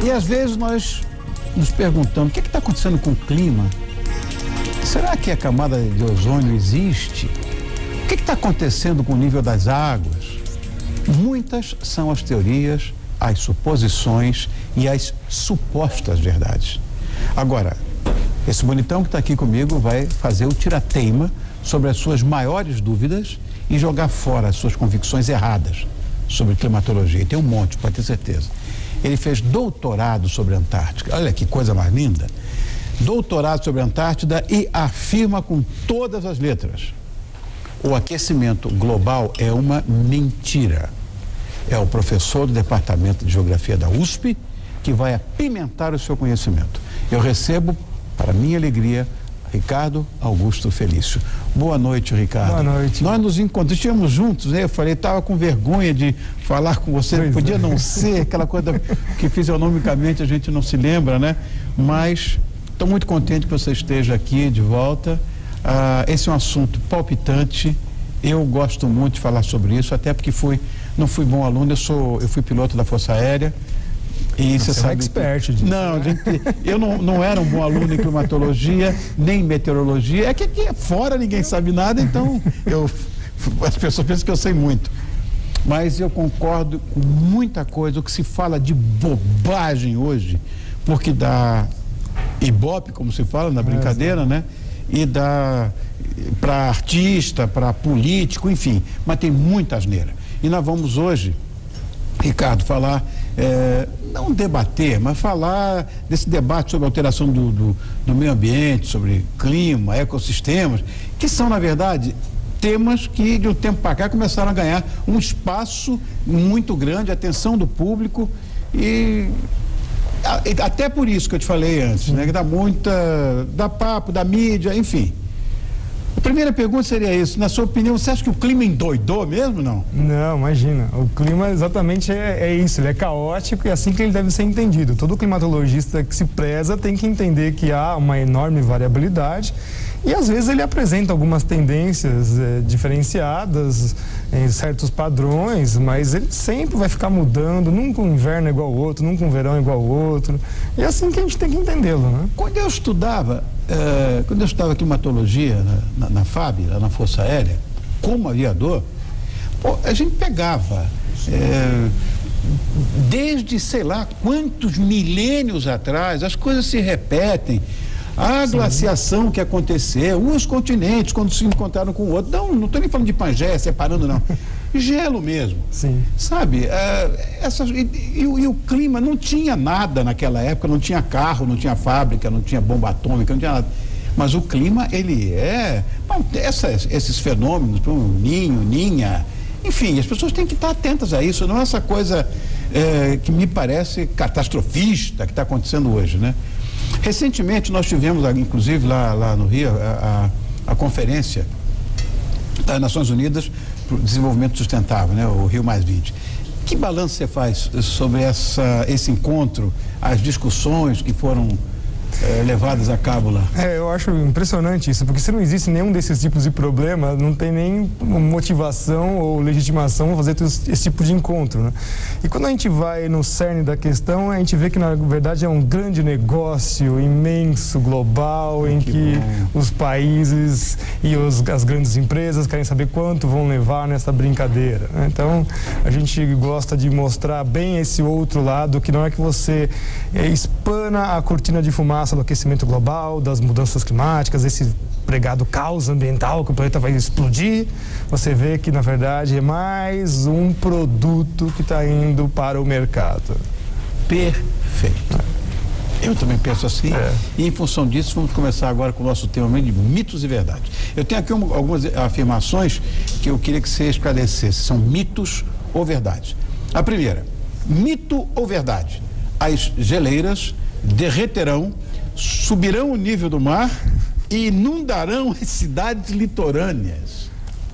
E às vezes nós nos perguntamos, o que está acontecendo com o clima? Será que a camada de ozônio existe? O que está acontecendo com o nível das águas? Muitas são as teorias, as suposições e as supostas verdades. Agora, esse bonitão que está aqui comigo vai fazer o tira-teima sobre as suas maiores dúvidas e jogar fora as suas convicções erradas sobre climatologia. E tem um monte, pode ter certeza. Ele fez doutorado sobre a Antártica. Olha que coisa mais linda. Doutorado sobre a Antártida e afirma com todas as letras: o aquecimento global é uma mentira. É o professor do Departamento de Geografia da USP que vai apimentar o seu conhecimento. Eu recebo, para minha alegria, Ricardo Augusto Felício. Boa noite, Ricardo. Boa noite. Nós nos encontramos, estivemos juntos, né? Eu falei, estava com vergonha de falar com você, pois podia não ser aquela coisa que fisionomicamente a gente não se lembra, né? Mas estou muito contente que você esteja aqui de volta. Esse é um assunto palpitante. Eu gosto muito de falar sobre isso, até porque não fui bom aluno, eu fui piloto da Força Aérea. E você sabe. É um expert disso. Não, né? Eu não era um bom aluno em climatologia, nem em meteorologia. É que aqui fora ninguém sabe nada, então as pessoas pensam que eu sei muito. Mas eu concordo com muita coisa. O que se fala de bobagem hoje, porque dá ibope, como se fala na brincadeira, né? E dá para artista, para político, enfim. Mas tem muita asneira. E nós vamos hoje, Ricardo, falar, não debater, mas falar desse debate sobre a alteração do meio ambiente, sobre clima, ecossistemas, que são, na verdade, temas que de um tempo para cá começaram a ganhar um espaço muito grande, a atenção do público e até por isso que eu te falei antes, né, que dá papo, da mídia, enfim. A primeira pergunta seria isso, na sua opinião, você acha que o clima endoidou mesmo, não? Não, imagina, o clima exatamente é isso, ele é caótico e é assim que ele deve ser entendido. Todo climatologista que se preza tem que entender que há uma enorme variabilidade e às vezes ele apresenta algumas tendências diferenciadas em certos padrões, mas ele sempre vai ficar mudando, nunca um inverno é igual ao outro, nunca um verão é igual ao outro, e é assim que a gente tem que entendê-lo, né? Quando eu estudava climatologia na FAB, lá na Força Aérea, como aviador, a gente pegava desde sei lá quantos milênios atrás, as coisas se repetem, a glaciação que aconteceu, os continentes quando se encontraram com o outro, não estou nem falando de Pangeia, separando não, gelo mesmo. Sim. Sabe, e o clima não tinha nada naquela época, não tinha carro, não tinha fábrica, não tinha bomba atômica, não tinha nada. Mas o clima, ele esses fenômenos, ninho, ninha, enfim, as pessoas têm que estar atentas a isso, não é essa coisa que me parece catastrofista que está acontecendo hoje, né? Recentemente nós tivemos, inclusive lá no Rio, a conferência das Nações Unidas para o Desenvolvimento Sustentável, né? O Rio+20. Que balanço você faz sobre esse encontro, as discussões que foram levadas a cabo lá? Eu acho impressionante isso, porque se não existe nenhum desses tipos de problema, não tem nem motivação ou legitimação para fazer esse tipo de encontro, né? E quando a gente vai no cerne da questão, a gente vê que na verdade é um grande negócio imenso, global, em que os países e as grandes empresas querem saber quanto vão levar nessa brincadeira, né? Então, a gente gosta de mostrar bem esse outro lado, que não é que você espana a cortina de fumaça do aquecimento global, das mudanças climáticas, esse pregado caos ambiental que o planeta vai explodir. Você vê que, na verdade, é mais um produto que está indo para o mercado. Perfeito. Eu também penso assim. E, em função disso, vamos começar agora com o nosso tema de mitos e verdades. Eu tenho aqui algumas afirmações que eu queria que você esclarecesse. São mitos ou verdades. A primeira, mito ou verdade? As geleiras derreterão, subirão o nível do mar e inundarão as cidades litorâneas.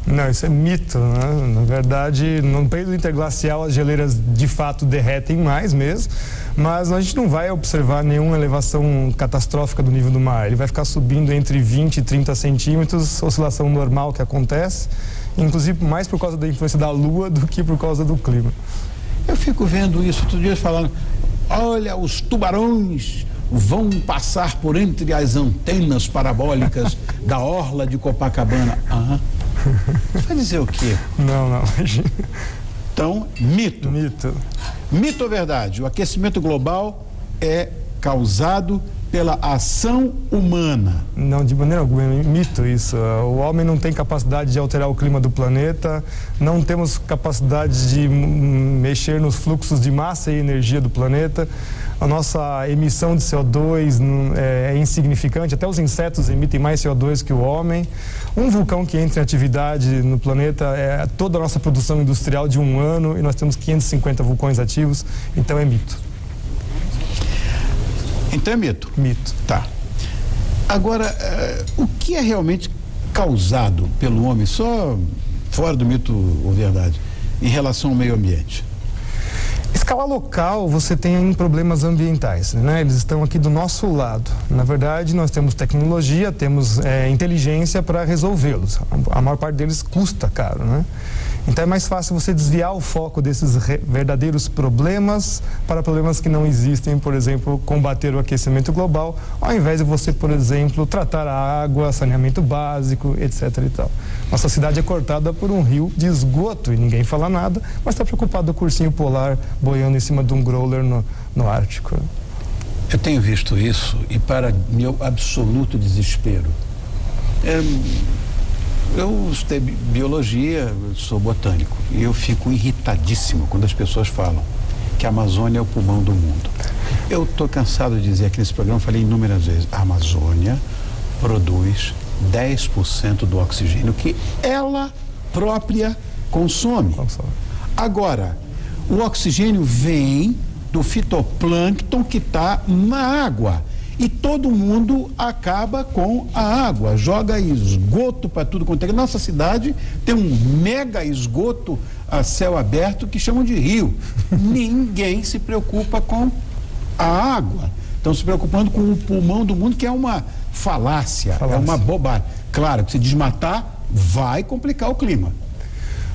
Não, isso é mito, né? Na verdade, no período interglacial as geleiras de fato derretem mais mesmo, mas a gente não vai observar nenhuma elevação catastrófica do nível do mar. Ele vai ficar subindo entre 20 e 30 centímetros, oscilação normal que acontece, inclusive mais por causa da influência da Lua do que por causa do clima. Eu fico vendo isso, outro dia falando, olha, os tubarões vão passar por entre as antenas parabólicas da orla de Copacabana. Vai dizer o quê? Não. Então, mito. Mito ou verdade? O aquecimento global é causado pela ação humana. Não, de maneira alguma, é mito isso. O homem não tem capacidade de alterar o clima do planeta, não temos capacidade de mexer nos fluxos de massa e energia do planeta. A nossa emissão de CO2 é insignificante, até os insetos emitem mais CO2 que o homem. Um vulcão que entra em atividade no planeta é toda a nossa produção industrial de um ano e nós temos 550 vulcões ativos, então é mito. Então é mito? Mito. Tá. Agora, o que é realmente causado pelo homem, só fora do mito ou verdade, em relação ao meio ambiente? Escala local, você tem problemas ambientais, né? Eles estão aqui do nosso lado. Na verdade, nós temos tecnologia, temos inteligência para resolvê-los. A maior parte deles custa caro, né? Então é mais fácil você desviar o foco desses verdadeiros problemas para problemas que não existem, por exemplo, combater o aquecimento global, ao invés de você, por exemplo, tratar a água, saneamento básico, etc. e tal. Nossa cidade é cortada por um rio de esgoto e ninguém fala nada, mas está preocupado com o ursinho polar boiando em cima de um growler no Ártico. Eu tenho visto isso e, para meu absoluto desespero, eu estudei biologia, sou botânico, e eu fico irritadíssimo quando as pessoas falam que a Amazônia é o pulmão do mundo. Eu estou cansado de dizer aqui nesse programa, falei inúmeras vezes, a Amazônia produz 10% do oxigênio que ela própria consome. Agora, o oxigênio vem do fitoplâncton que está na água. E todo mundo acaba com a água, joga esgoto para tudo quanto é. Nossa cidade tem um mega esgoto a céu aberto que chamam de rio. Ninguém se preocupa com a água. Estão se preocupando com o pulmão do mundo, que é uma falácia. É uma bobagem. Claro que se desmatar, vai complicar o clima.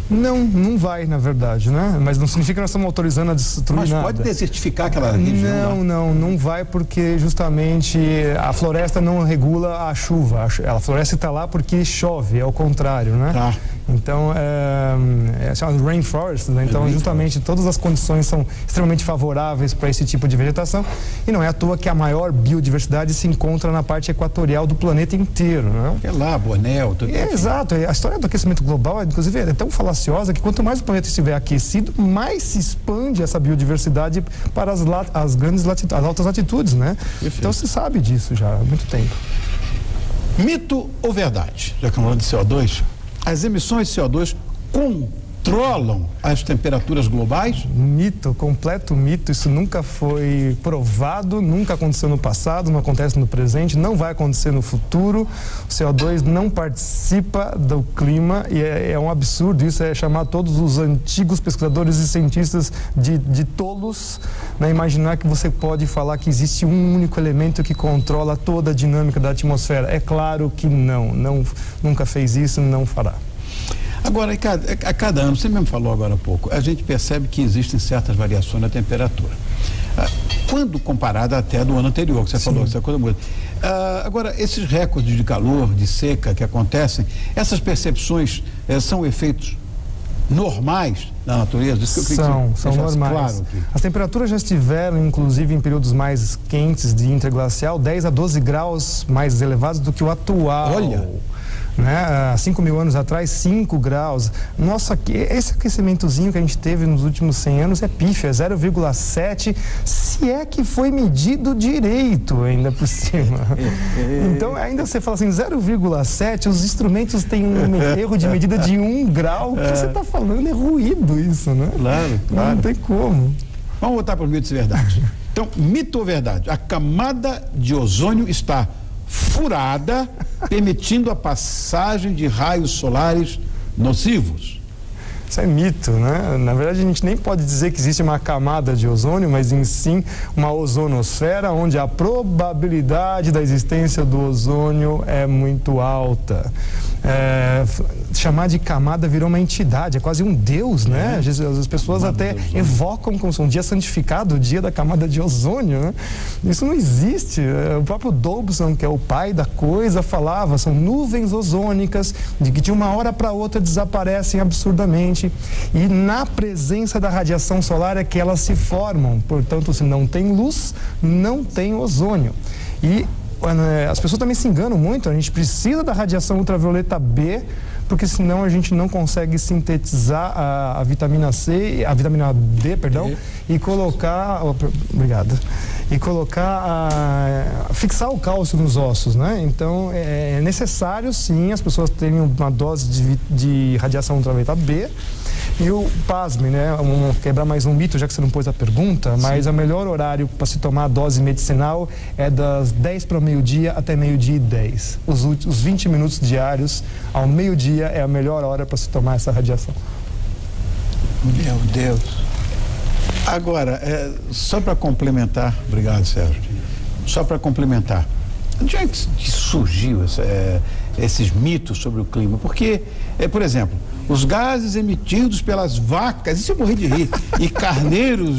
Não vai, na verdade, né? Mas não significa que nós estamos autorizando a destruir nada. Mas pode desertificar aquela região? Não vai, porque justamente a floresta não regula a chuva. A floresta está lá porque chove, é o contrário, né? Tá. Então, é chamado rainforest, né? Então, justamente, todas as condições são extremamente favoráveis para esse tipo de vegetação e não é à toa que a maior biodiversidade se encontra na parte equatorial do planeta inteiro, né? É lá, Bornéu... Exato. A história do aquecimento global, inclusive, é tão falaciosa que quanto mais o planeta estiver aquecido, mais se expande essa biodiversidade para as grandes latitudes, as altas latitudes, né? Perfeito. Então, se sabe disso já há muito tempo. Mito ou verdade? Já que falamos de CO2... As emissões de CO2 controlam as temperaturas globais? Mito, completo mito. Isso nunca foi provado, nunca aconteceu no passado, não acontece no presente, não vai acontecer no futuro. O CO2 não participa do clima e é um absurdo. Isso é chamar todos os antigos pesquisadores e cientistas de tolos, né? Imaginar que você pode falar que existe um único elemento que controla toda a dinâmica da atmosfera. É claro que nunca fez isso, não fará. Agora, a cada ano, você mesmo falou agora há pouco, a gente percebe que existem certas variações na temperatura. Quando comparada até do ano anterior, que você falou, essa coisa muda. Agora, esses recordes de calor, de seca que acontecem, essas percepções são efeitos normais da natureza? Isso que eu são normais. Claro aqui. As temperaturas já estiveram, inclusive, em períodos mais quentes de interglacial, 10 a 12 graus mais elevados do que o atual. Olha! Né? Há 5 mil anos atrás, 5 graus. Nossa, esse aquecimentozinho que a gente teve nos últimos 100 anos é pífio, é 0,7, se é que foi medido direito ainda por cima. Então, ainda você fala assim, 0,7, os instrumentos têm um erro de medida de 1 grau. O que você está falando é ruído isso, né? Claro. Não tem como. Vamos voltar para os mitos e verdades. Então, mito ou verdade? A camada de ozônio está furada, permitindo a passagem de raios solares nocivos. Isso é mito, né? Na verdade, a gente nem pode dizer que existe uma camada de ozônio, mas em sim uma ozonosfera, onde a probabilidade da existência do ozônio é muito alta. chamar de camada virou uma entidade, é quase um deus, né? As pessoas até evocam como um dia santificado, o dia da camada de ozônio, né? Isso não existe. O próprio Dobson, que é o pai da coisa, falava, são nuvens ozônicas de que de uma hora para outra desaparecem absurdamente, e na presença da radiação solar é que elas se formam. Portanto, se não tem luz, não tem ozônio. E as pessoas também se enganam muito, a gente precisa da radiação ultravioleta B, porque senão a gente não consegue sintetizar a vitamina C, a vitamina D, perdão, e colocar, fixar o cálcio nos ossos, né? Então é necessário sim as pessoas terem uma dose de radiação ultravioleta B. E o pasme, né? Quebrar mais um mito, já que você não pôs a pergunta, mas o melhor horário para se tomar a dose medicinal é das 10 para o meio-dia até meio-dia e 10. Os 20 minutos diários ao meio-dia é a melhor hora para se tomar essa radiação. Meu Deus. Agora, só para complementar, obrigado, Sérgio, só para complementar, onde é que surgiu esses mitos sobre o clima? Porque, por exemplo, os gases emitidos pelas vacas, isso eu morri de rir, e carneiros,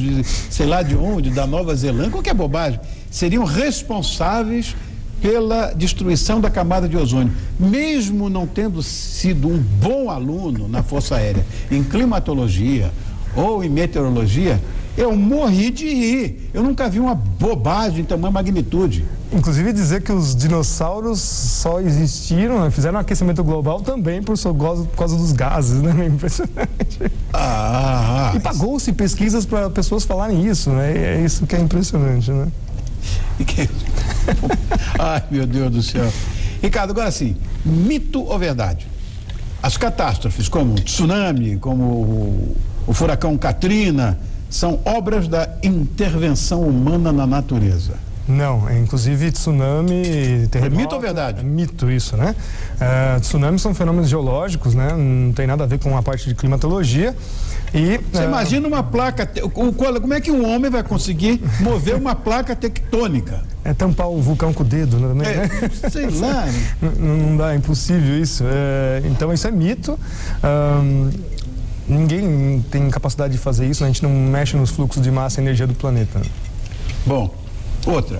sei lá de onde, da Nova Zelândia, qualquer bobagem, seriam responsáveis pela destruição da camada de ozônio. Mesmo não tendo sido um bom aluno na Força Aérea, em climatologia ou em meteorologia, eu morri de rir. Eu nunca vi uma bobagem de tamanha magnitude. Inclusive dizer que os dinossauros só existiram, né? Fizeram um aquecimento global também por causa dos gases, né? É impressionante. E pagou-se pesquisas para pessoas falarem isso, né? É isso que é impressionante, né? Ai, meu Deus do céu. Ricardo, agora sim, mito ou verdade? As catástrofes como o tsunami, como o furacão Katrina, são obras da intervenção humana na natureza? Não, inclusive tsunami, terremoto... É mito ou verdade? É mito isso, né? Tsunamis são fenômenos geológicos, né? Não tem nada a ver com a parte de climatologia. E, você imagina uma placa... Como é que um homem vai conseguir mover uma placa tectônica? É tampar o vulcão com o dedo, né? Sei lá. Não dá, é impossível isso. Então isso é mito. Ninguém tem capacidade de fazer isso, né? A gente não mexe nos fluxos de massa e energia do planeta. Bom, outra.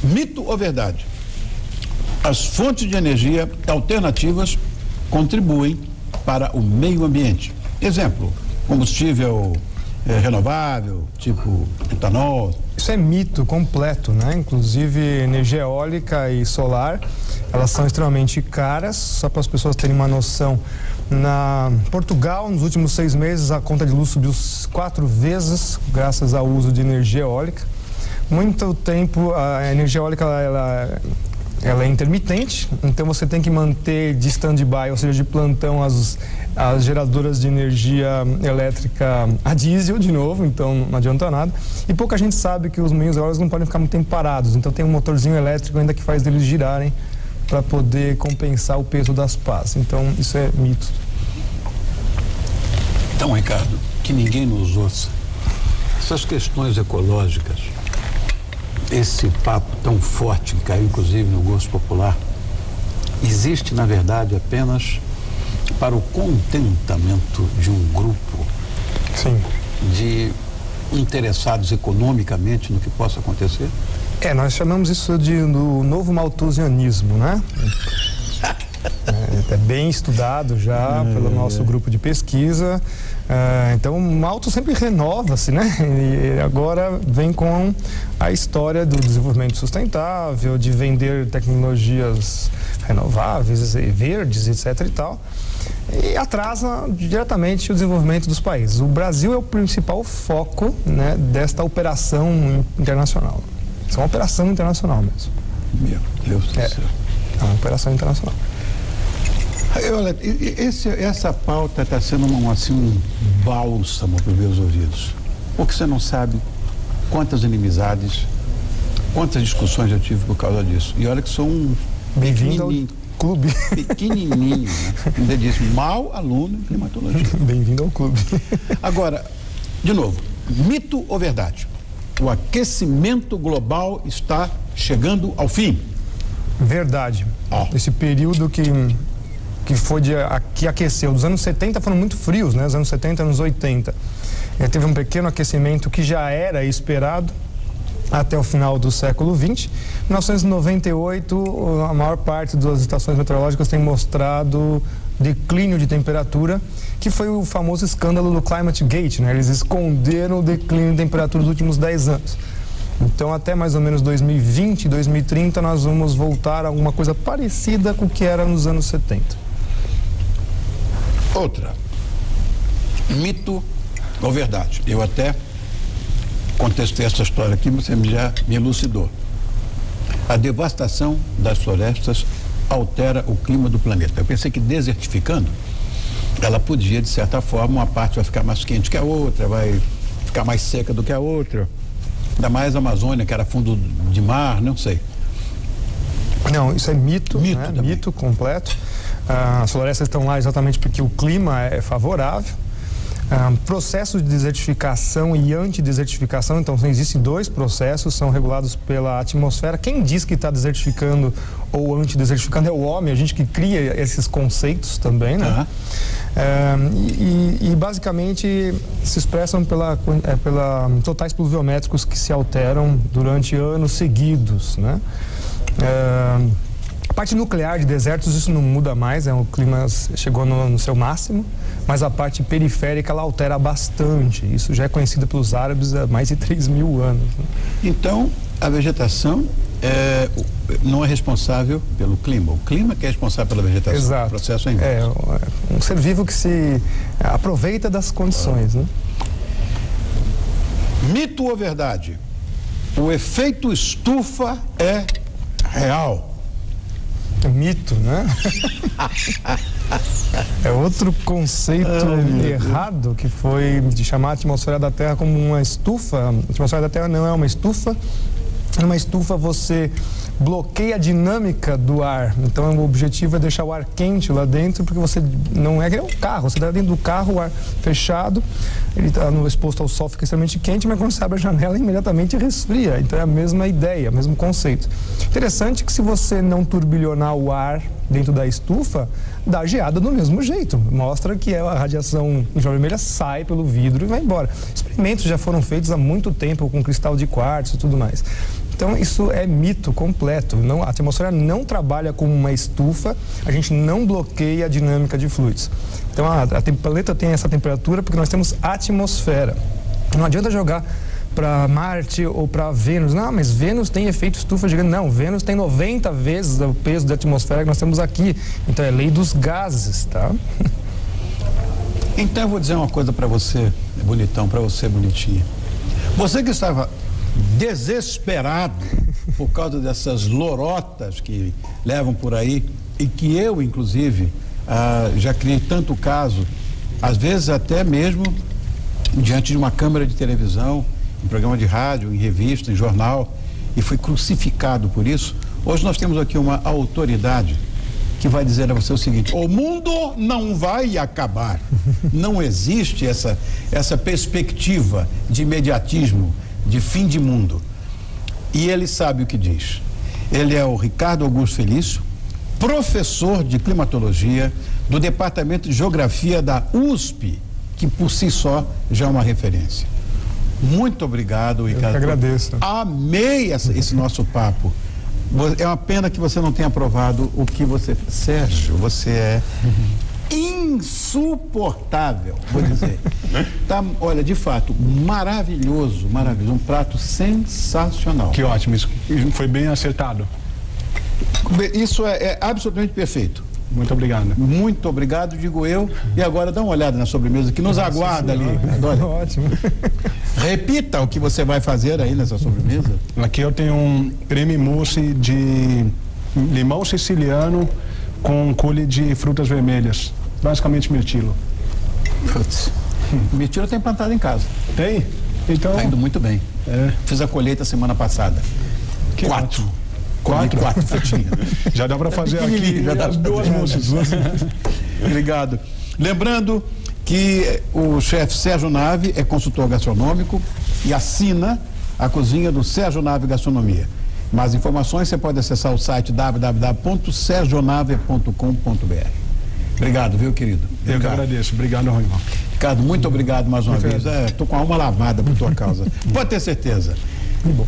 Mito ou verdade? As fontes de energia alternativas contribuem para o meio ambiente. Exemplo, combustível renovável, tipo etanol. Isso é mito completo, né? Inclusive energia eólica e solar, elas são extremamente caras. Só para as pessoas terem uma noção, na Portugal, nos últimos 6 meses, a conta de luz subiu 4 vezes graças ao uso de energia eólica. Muito tempo a energia eólica ela é intermitente, então você tem que manter de stand-by, ou seja, de plantão, as geradoras de energia elétrica a diesel de novo, então não adianta nada. E pouca gente sabe que os moinhos eólicos não podem ficar muito tempo parados, então tem um motorzinho elétrico ainda que faz eles girarem para poder compensar o peso das pás. Então isso é mito. Então, Ricardo, que ninguém nos ouça. Essas questões ecológicas, esse papo tão forte que caiu inclusive no gosto popular, existe na verdade apenas para o contentamento de um grupo de interessados economicamente no que possa acontecer? Nós chamamos isso do novo malthusianismo, né? É bem estudado já pelo nosso grupo de pesquisa. Então o malto sempre renova-se, né? E agora vem com a história do desenvolvimento sustentável, de vender tecnologias renováveis, verdes, etc. e tal. E atrasa diretamente o desenvolvimento dos países. O Brasil é o principal foco, né, desta operação internacional. Isso é uma operação internacional mesmo. Meu Deus do céu. É uma operação internacional. Olha, essa pauta está sendo um bálsamo para os meus ouvidos. Porque você não sabe quantas inimizades, quantas discussões eu tive por causa disso. E olha que sou um bem-vindo ao clube. Pequenininho, né? Ainda disse, mau aluno em climatologia. Bem-vindo ao clube. Agora, de novo, mito ou verdade? O aquecimento global está chegando ao fim? Verdade. Esse período que que aqueceu. Os anos 70 foram muito frios, né? Os anos 70 e anos 80. Teve um pequeno aquecimento que já era esperado até o final do século XX. Em 1998, a maior parte das estações meteorológicas tem mostrado declínio de temperatura, que foi o famoso escândalo do Climate Gate, né? Eles esconderam o declínio de temperatura dos últimos 10 anos. Então, até mais ou menos 2020, 2030, nós vamos voltar a alguma coisa parecida com o que era nos anos 70. Outra. Mito ou verdade? Eu até contestei essa história aqui, você já me elucidou. A devastação das florestas altera o clima do planeta. Eu pensei que desertificando, ela podia, de certa forma, uma parte vai ficar mais quente que a outra, vai ficar mais seca do que a outra. Ainda mais a Amazônia, que era fundo de mar, não sei. Não, isso é mito, Mito, né? Mito completo. As florestas estão lá exatamente porque o clima é favorável. Processos de desertificação e antidesertificação, então existem dois processos, são regulados pela atmosfera. Quem diz que está desertificando ou antidesertificando é o homem, a gente que cria esses conceitos também, né? E basicamente se expressam pela totais pluviométricos que se alteram durante anos seguidos, né? A parte nuclear de desertos, isso não muda mais, o clima chegou no seu máximo, mas a parte periférica ela altera bastante. Isso já é conhecido pelos árabes há mais de 3.000 anos. Né? Então, a vegetação não é responsável pelo clima. O clima que é responsável pela vegetação. Exato. O processo é inverso. É um ser vivo que se aproveita das condições. Né? Mito ou verdade? O efeito estufa é real. Mito, né? É outro conceito errado que foi de chamar a atmosfera da Terra como uma estufa. A atmosfera da Terra não é uma estufa. Numa estufa você bloqueia a dinâmica do ar. Então o objetivo é deixar o ar quente lá dentro, porque você não é que nem um carro. Você está dentro do carro, o ar fechado, ele está exposto ao sol, fica extremamente quente, mas quando você abre a janela imediatamente resfria. Então é a mesma ideia, o mesmo conceito. Interessante que se você não turbilhonar o ar dentro da estufa, dá geada do mesmo jeito. Mostra que a radiação infravermelha sai pelo vidro e vai embora. Experimentos já foram feitos há muito tempo com cristal de quartzo e tudo mais. Então isso é mito completo. Não, a atmosfera não trabalha como uma estufa, a gente não bloqueia a dinâmica de fluidos. Então o planeta tem essa temperatura porque nós temos atmosfera. Não adianta jogar para Marte ou para Vênus. Não, mas Vênus tem efeito estufa gigante. Não, Vênus tem 90 vezes o peso da atmosfera que nós temos aqui. Então é lei dos gases, tá? Então eu vou dizer uma coisa para você, bonitão, para você, bonitinha. Você que estava desesperado por causa dessas lorotas que levam por aí e que eu, inclusive, já criei tanto caso, às vezes até mesmo diante de uma câmera de televisão, em programa de rádio, em revista, em jornal, e fui crucificado por isso. Hoje nós temos aqui uma autoridade que vai dizer a você o seguinte: o mundo não vai acabar. Não existe essa perspectiva de imediatismo, de fim de mundo. E ele sabe o que diz. Ele é o Ricardo Augusto Felício, professor de climatologia do Departamento de Geografia da USP, que por si só já é uma referência. Muito obrigado, Ricardo. Eu que agradeço. Amei esse nosso papo. É uma pena que você não tenha aprovado o que você... Sérgio, você é insuportável, vou dizer. Tá, olha, de fato, maravilhoso, maravilhoso. Um prato sensacional. Que ótimo, isso foi bem acertado. Isso é absolutamente perfeito. Muito obrigado. Muito obrigado, digo eu. E agora dá uma olhada na sobremesa que nos aguarda ali. Olha. Ótimo. Repita o que você vai fazer aí nessa sobremesa. Aqui eu tenho um creme mousse de limão siciliano com coulis de frutas vermelhas. Basicamente mirtilo. Putz. Mirtilo tem plantado em casa. Tem? Então... Tá indo muito bem. Fiz a colheita semana passada. Que 4. ótimo. 4 frutinhas. Já dá para fazer aqui já dá as duas mousses. Obrigado. Lembrando que o chefe Sérgio Nave é consultor gastronômico e assina a cozinha do Sérgio Nave Gastronomia. Mais informações você pode acessar o site www.sergionave.com.br. Obrigado, viu, querido? Eu que Obrigado. agradeço. Obrigado, Rogério. Ricardo, muito obrigado mais uma vez. Estou com a alma lavada por tua causa. Pode ter certeza.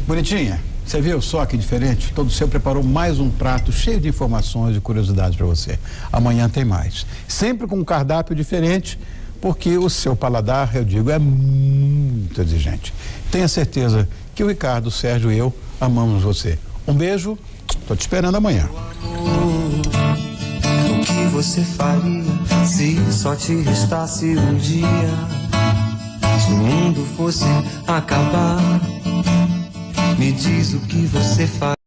Bonitinha, você viu só que diferente? Todo o seu preparou mais um prato cheio de informações e curiosidades para você. Amanhã tem mais. Sempre com um cardápio diferente, porque o seu paladar, eu digo, é muito exigente. Tenha certeza que o Ricardo, o Sérgio e eu amamos você. Um beijo, estou te esperando amanhã. O que você faria se só te restasse um dia? Se o mundo fosse acabar, me diz o que você faria.